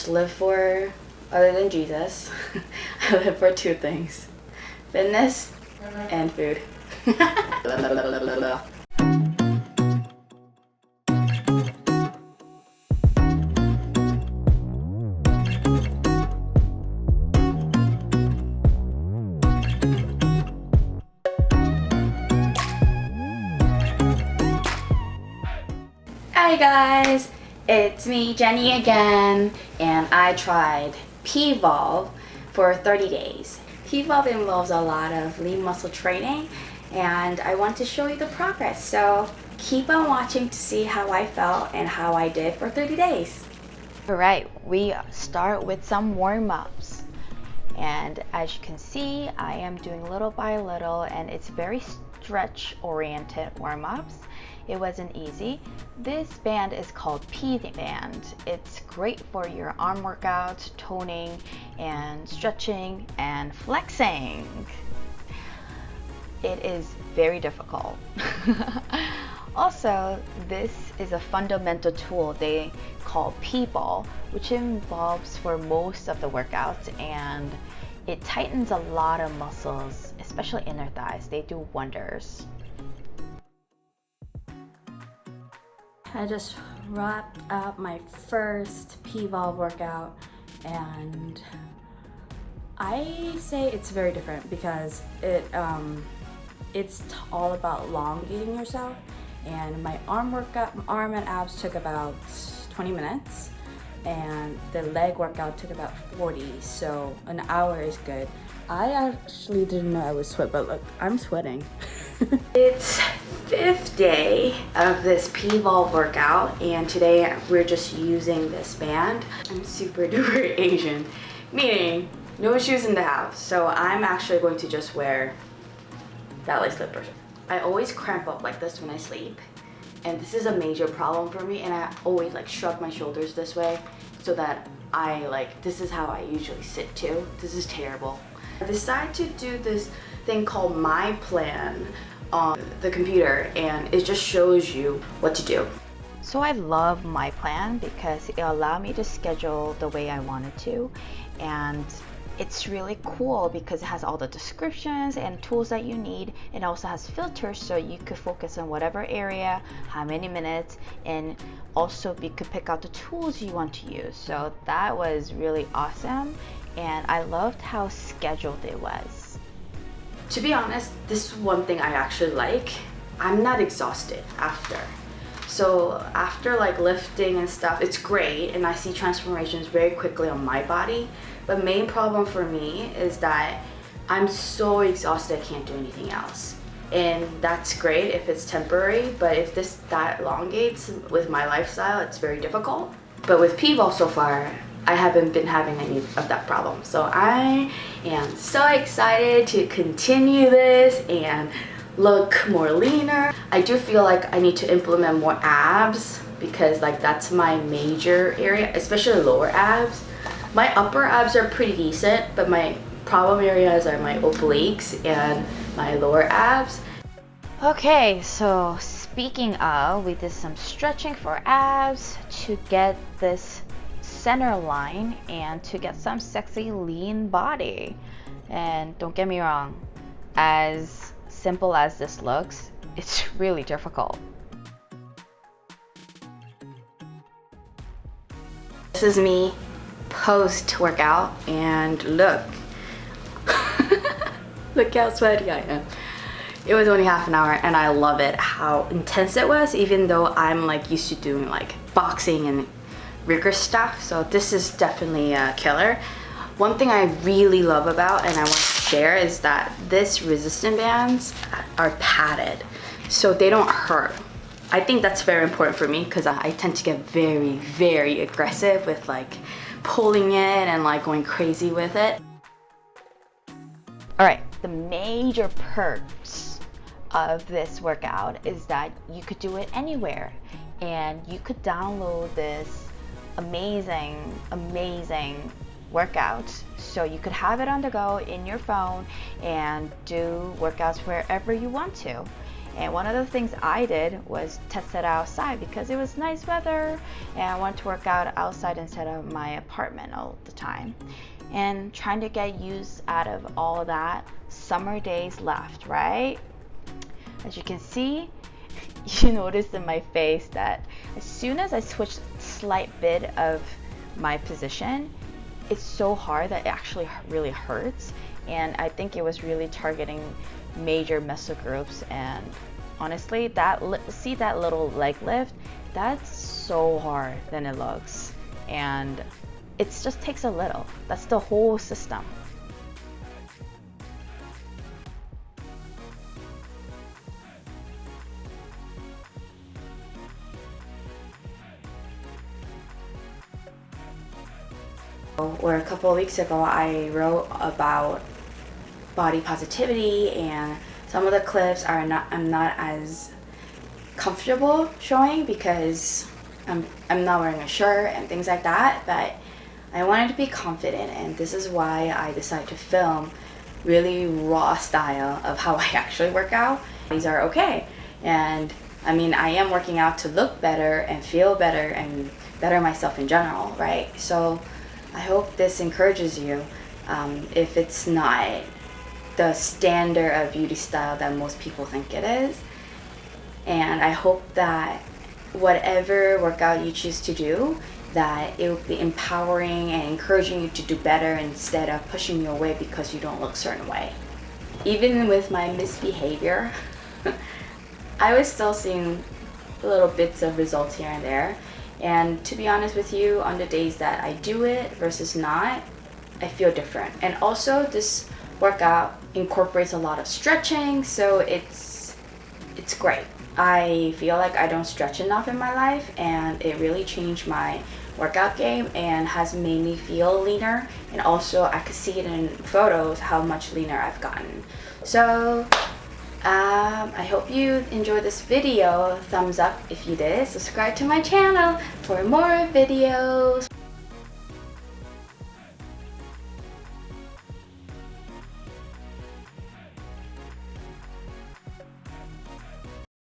Live for, other than Jesus, I live for two things: fitness and food. Hi guys, it's me, Jenny again, and I tried P.volve for 30 days. P.volve involves a lot of lean muscle training, and I want to show you the progress. So keep on watching to see how I felt and how I did for 30 days. Alright, we start with some warm-ups. And as you can see, I am doing little by little, and it's very stretch-oriented warm-ups. It wasn't easy. This band is called P.band. It's great for your arm workouts, toning, and stretching, and flexing. It is very difficult. Also, this is a fundamental tool they call pvolve, which involves for most of the workouts, and it tightens a lot of muscles, especially inner thighs. They do wonders. I just wrapped up my first P.volve workout, and I say it's very different because it's all about elongating yourself. And my arm and abs took about 20 minutes, and the leg workout took about 40, so an hour is good. I actually didn't know I was sweat, but look, I'm sweating. It's 5th day of this P.volve workout, and today we're just using this band. I'm super duper Asian, meaning no shoes in the house, so I'm actually going to just wear ballet slippers. I always cramp up like this when I sleep, and this is a major problem for me, and I always like shrug my shoulders this way so that this is how I usually sit too. This is terrible. I decided to do this thing called My Plan on the computer, and it just shows you what to do. So I love My Plan because it allowed me to schedule the way I wanted to, and it's really cool because it has all the descriptions and tools that you need. It also has filters so you could focus on whatever area, how many minutes, and also you could pick out the tools you want to use. So that was really awesome, and I loved how scheduled it was. To be honest, this is one thing I actually like. I'm not exhausted after. So after like lifting and stuff, it's great, and I see transformations very quickly on my body. But main problem for me is that I'm so exhausted I can't do anything else. And that's great if it's temporary, but if that elongates with my lifestyle, it's very difficult. But with P.volve so far, I haven't been having any of that problem. So I am so excited to continue this and look more leaner. I do feel like I need to implement more abs because like that's my major area, especially lower abs. My upper abs are pretty decent, but my problem areas are my obliques and my lower abs. Okay, so speaking of, we did some stretching for abs to get this center line and to get some sexy lean body. And don't get me wrong, as simple as this looks, it's really difficult. This is me post-workout, and look. Look how sweaty I am. It was only half an hour, and I love it how intense it was, even though I'm like used to doing like boxing and rigorous stuff. So this is definitely a killer. One thing I really love about, and I want to share, is that this resistant bands are padded, so they don't hurt. I think that's very important for me because I tend to get very, very aggressive with like pulling it and like going crazy with it. All right, the major perks of this workout is that you could do it anywhere, and you could download this amazing workout, so you could have it on the go in your phone and do workouts wherever you want to. And one of the things I did was test it outside because it was nice weather and I wanted to work out outside instead of my apartment all the time. And trying to get use out of all that summer days left, right? As you can see, you notice in my face that as soon as I switch slight bit of my position, it's so hard that it actually really hurts. And I think it was really targeting major muscle groups. And honestly, see that little leg lift, that's so hard than it looks. And it just takes a little. That's the whole system. Where a couple of weeks ago I wrote about body positivity, and some of the clips I'm not as comfortable showing because I'm not wearing a shirt and things like that, but I wanted to be confident, and this is why I decided to film really raw style of how I actually work out. These are okay, and I mean, I am working out to look better and feel better and better myself in general, right? So I hope this encourages you if it's not the standard of beauty style that most people think it is. And I hope that whatever workout you choose to do, that it will be empowering and encouraging you to do better instead of pushing you away because you don't look a certain way. Even with my misbehavior, I was still seeing little bits of results here and there. And to be honest with you, on the days that I do it versus not, I feel different. And also this workout incorporates a lot of stretching, so it's great. I feel like I don't stretch enough in my life, and it really changed my workout game and has made me feel leaner. And also I could see it in photos how much leaner I've gotten. So I hope you enjoyed this video. Thumbs up if you did. Subscribe to my channel for more videos.